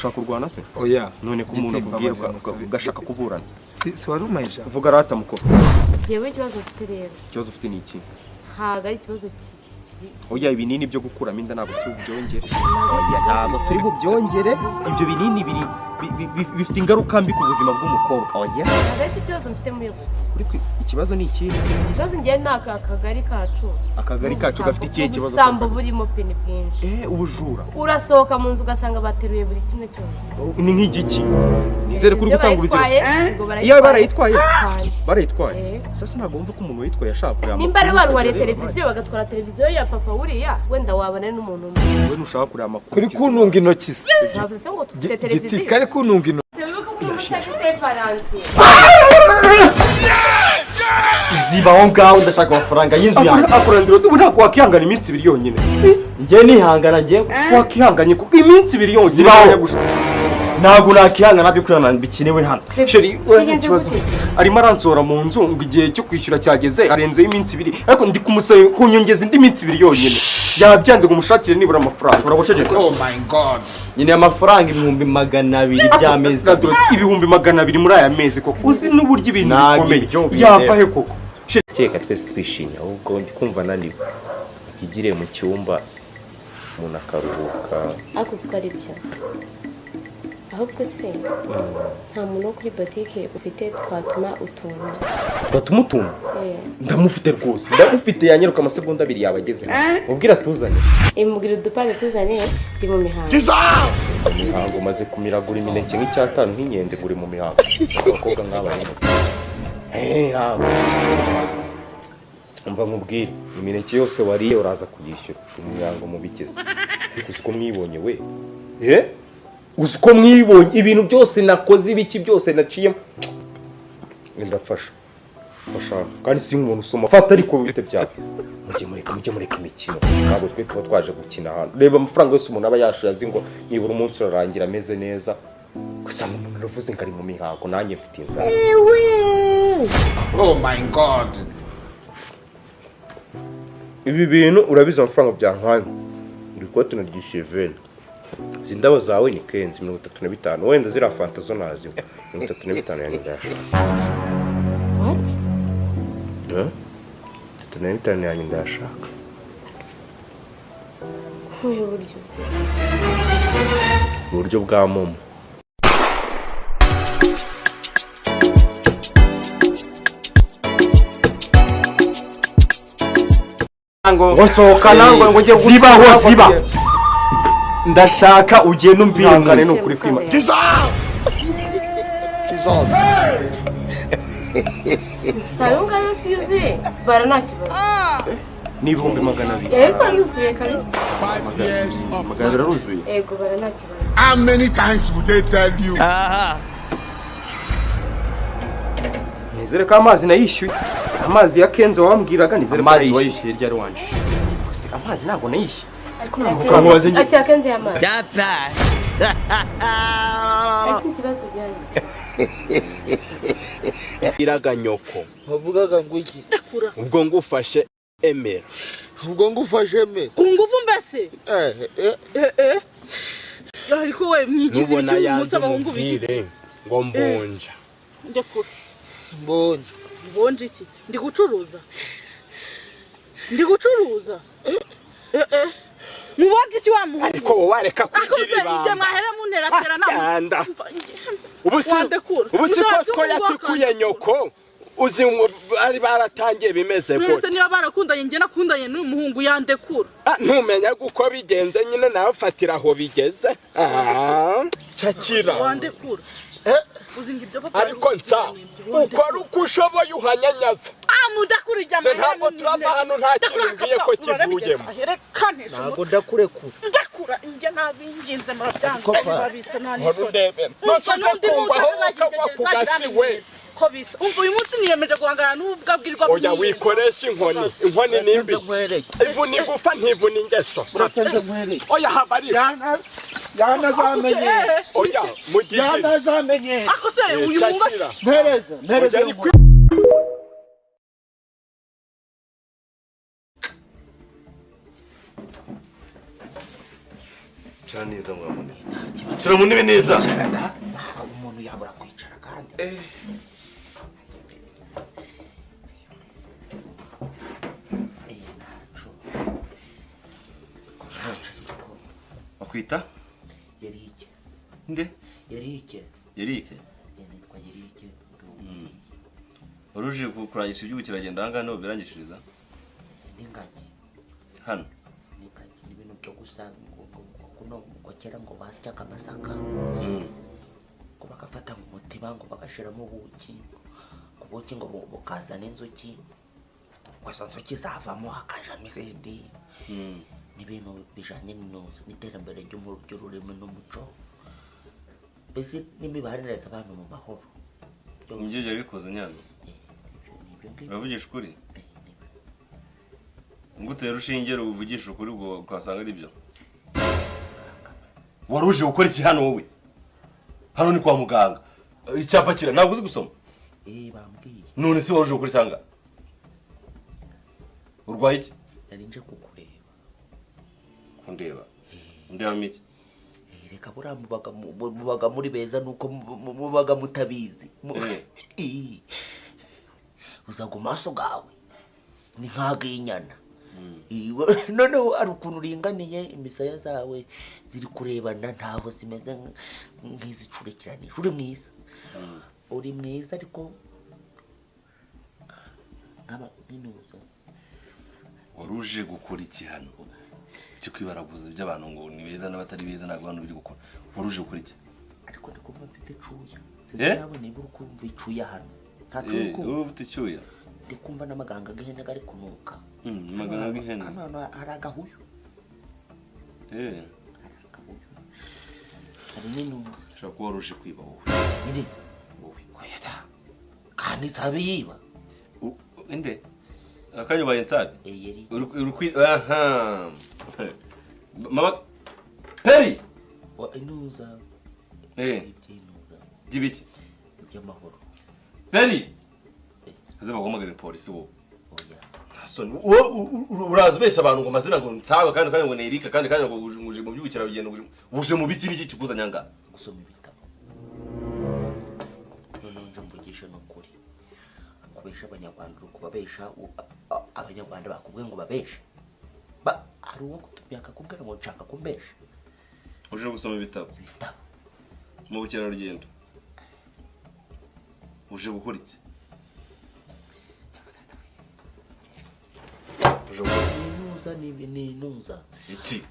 ushaka kurwana se oya none ko umuntu akubwiye ugashaka kuburana si wari umayija vuga rata mukuru jewe ikibazo mfite rero ikibazo ufite ni iki ntago ari ikibazo oya ibinini byo gukuramo inda ntabwo turi bubyongere oya ntabwo turi bubyongere ibyo binini bifite ingaruka mbi ku buzima bw'umukobwa oya ntago ari ikibazo mfite muyobozi ikibazo ni iki ikibazo ngiye ni akagari kacu gafite ikihe kibazo ubusambo burimo peni bwinshi ubujura urasohoka mu nzu ugasanga bateruye buri kimwe cyose ni nk'igiki nizere kuri gutanga urugero iyo barayitwaye sasa ntabwo wumva ko umuntu witwaye ashaka kureba nimba ari abantu bariye televiziyo bagatwara televiziyo ya papa buriya wenda wabona n'umuntu umwe we ntushaka kureba amakuru kuri kuntunga intoki se ntavuze ngo dufite televiziyo giti kari kuntunga intoki ziba aho ngaho ndashaka amafaranga y'inzu yanjye akurandira ubu ntabwo wakihangana iminsi ibiri yonyine njye nihangana njye wakihanganye kuko iminsi ibiri yonyine zibaho ntabwo nakihangana byo kurana bikenewe hano sheri ikibazo arimo aransora mu nzu ngo igihe cyo kwishyura cyageze arenzeho iminsi ibiri ariko ndi kumusaba kunyongeza indi minsi ibiri yonyine yabyanze ngo umushakire nibura amafaranga ushobora guceceka Oh my god. nyine amafaranga ibihumbi 200 by'amezi ibihumbi 200 muri aya mezi koko uzi n'uburyo ibintu bikomeye yava he koko cyeka twese twishimye ahubwo ndi kumva naniwe igire mu cyumba umuntu akaruhuka akuzuka ari byo ahubwo se nta muntu wo kuri boutique ufite twatuma batumutunga ndamufite rwose ndamufite yanyeruka amasegonda 2 yabageze mubwira tuzane imubwira udupande tuzane ndi mu mihango imihango maze kumiragura imineke nk'icyatanu nk'inkende guri mu mihango abakobwa nk'abarimo umva nkubwire imineke yose wariye uraza kuyishyura imihango mu bikeze uko mwibonye we uko mwibonye ibintu byose nakoze ibiki byose naciyemo ndafasha kandi si umuntu usoma fata ariko bite byabo mujye mureka imikino ntabwo twe tuba twaje gukina hano reba amafaranga yose umuntu aba yashaze ngo nibura umunsi urarangira ameze neza gusa umuntu aravuze ngo ari mu mihango nanjye mfite inzara Oh my god. ibi bintu urabizi amafaranga byankanye ndi kuba tunaryishyuye veni izi ndabo zawe ni kenzi 35 wenda ziriya fanta zo naziwe 35 yanjye ndashaka 35 yanjye ndashaka uburyo bwa momo ngo nsohoka nango ngo ngiye ziba ndashaka ugenda umvira no kuri kwima sayunga yose yuzuye bara nta kibazo ni ibihumbi 200 yego yuzuye kabisa 5 years of 200 aruzuye yego bara nta kibazo How many times would they tell you? nizere ko amazi nayishyuye amazi ya Kenzo wambwiraga nizere ko amazi wayishyuye ryari wanje amazi ntabwo nayishyuye akira Kenzo y'amazi ese ikibazo cyane iraga nyoko Bavugaga ngo iki? ubwo ngufashe emera Ubwo ngufashe me. ku nguvu mbese ariko we mwigize ibiki umunsi abahungu biki ngo mbonja ndekura Mbonje. mbonje iki ndi gucuruza mubonje iki wa muhungu ariko wowe wareka kugira ibanga ije mwahere munera tera nanda ubusi ko yatikuye nyoko uzi ari baratangiye bimeze gute mwese niba barakundanye njye nakundanye n'uyu muhungu yandekura ntumenya guko bigenze nyine nawe fatira aho bigeze cakira wandekura uzi ngibyo papa ariko nca ukora uko ushoboye uhanyanyaza mudakura ijya mwe ntabwo turava hano nta kintu ngiye ko kivuyemo Ntabwo ndakurekura. ndakura njye nabinginze murabyanga babisa nta n'isoni urudebe nose kumvaho ukagwa ku gasi we ko bisa umva uyu munsi niyemeje guhangana n'ubwa bwirwa oya wikoresha inkoni nimbi ivuna igufa ntivuna ingeso oya habari Yana zamenye. oya mugihe Yana zamenye. ako se uyu mubasha Mpereza. cyane neza mwamunye Shira mu ntebe neza. Umuntu yabura kwicara kandi. Bakwita? Yerike. Nde? Yerike. Yerike. Nitwa Yerike. Waruje kurangisha iby'ubu kiragenda hanga no birangishiriza. N'ingagi. Hano. N'ingagi n'ibintu byo gusanga kuno ngo kera ngo basyaga amasaka. Ngo bagafata mu mutiba ngo bagashiramo ubuki. Ubuki ngo bukazana inzuki. Kwaso nzuki zavamo hakajamo izindi. N'ibintu bijanye n'iterambere ry'ururimi n'umuco. Bese n'imibanire y'abantu mu mahoro. Umujyi yari bikoze nyano. Uravugisha ukuri? Ngutera ushingero uvugisha ukuri ubwo ukasanga ari byo. Waruje gukora iki hano wowe? Hano ni kwa muganga. Icyapa kira ntabwo uzi gusoma. Bambwiye. None se waruje gukora cyanga? Urwaye iki? Nari nje kukureba. Kundeba. Ndeba miki? Reka bura mubaga muri beza nuko mubaga mutabizi. Uzaguma maso gawe. Ni nk'aginyana. None ari ukuntu uringaniye imisaya zawe ziri kurebana ntaho zimeze nk'izicurekiranije. Uri mwiza. Uri mwiza ariko aba ninuza. Waruje gukora iki hano? Cyo kwibaraguza by'abantu ngo ni beza n'abatari beza ntabwo abantu biri gukora. Waruje gukora iki? Ariko ndikumva mfite cuya. Sinzabona niba ukumva icuya hano. Nta cuya ko. Ufite icyuya. Ndikumva n'amaganga gihene gari kunuka. Amaganga gihene. Hano hari agahuyu. Agahuyu. Hari n'inuza. Shaka kuba waruje kwiba wowe. Niri. Wowe. Oyata. Kandi tabiba. Inde? Akanyo baye nsabe. Yeri. Aha. Mama Peri. Inuza. Inuza. Gibiki. By'amahoro. Peri. Aze bagomagara polisi wo. Oya. Hasoni uraza besha abantu ngo amazina ngo nsabe kandi ngo nerika kandi ngo uje mu by'ubukira rugendo uje mu biki n'iki kikuzanya nga gusoma ibitabo. None nje mvugisha n'ukuri. Kubesha abanyarwanda kubabesha abanyarwanda bakubwe ngo babeshe. Ari uwo kutubya akakubwira ngo nshaka kumbesha. Uje gusoma ibitabo. Mu bukira rugendo. Uje gukora iki? Inuza n'inuza. Iki?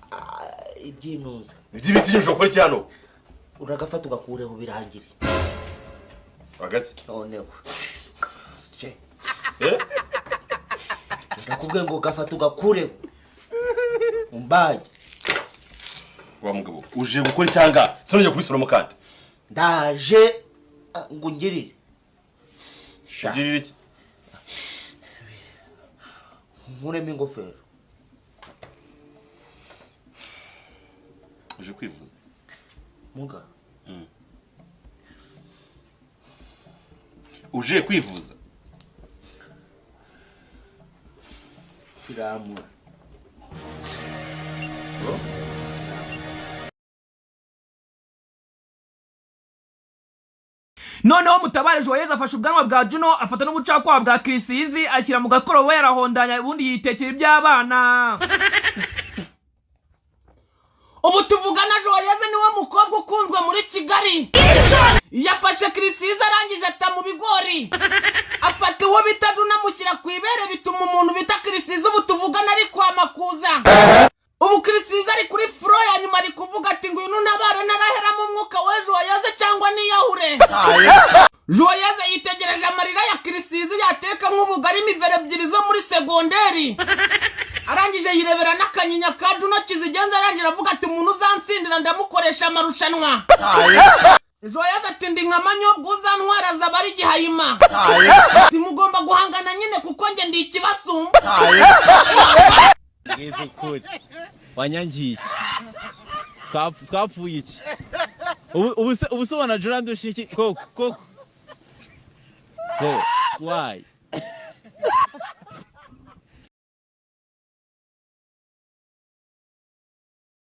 Ibyinuza. Iby'ibiki uje gukora iki hano? Uragafata ugakureho birangire. Agati. Noneho. Ndakubwiye ngo gafata ugakureho. Umbaye. Wa mugabo uje gukora cyanga sonje kubisoramo kandi. Ndaje ngo ngirire. Ngirire iki? Nkuremo ingofero. Uje kwivuza. Muga. Uje kwivuza. Siramura. Noneho Mutabare Joyeuse afashe ubwanwa bwa Juno afata n'ubucakwa bwa Kirisizi ashyira mu gakorobo yarahondanya ubundi yitekera iby'abana. Ubu tuvugana Joyeuse niwe mukobwa ukunzwe muri Kigali. Yafashe Kirisizi arangije ata mu bigori. Afata uwo bita Juno amushyira ku ibere bituma umuntu bita Kirisizi ubu tuvugana ari kwa makuza. Ubu Kirisizi ari kuri fro ya nyuma ari kuvuga ati ngwino nabare naraheramo umwuka we Joyeuse cyangwa niyahure. Joyeuse yitegereje amarira ya Kirisizi yateka nk'ubugari imivere ebyiri zo muri segonderi. Arangije yirebera n'akanyinya ka Juno kizigenza arangira avuga ati umuntu uzansindira ndamukoresha amarushanwa. Joyeuse ati ndi nka manyobwa uzantwara zaba ari gihayima. Timugomba guhangana nyine kuko nge ndi ikibasumba. Ngize ukuri wanyangiye twapfuye iki ubu se ubona Jordan dushiki koko so why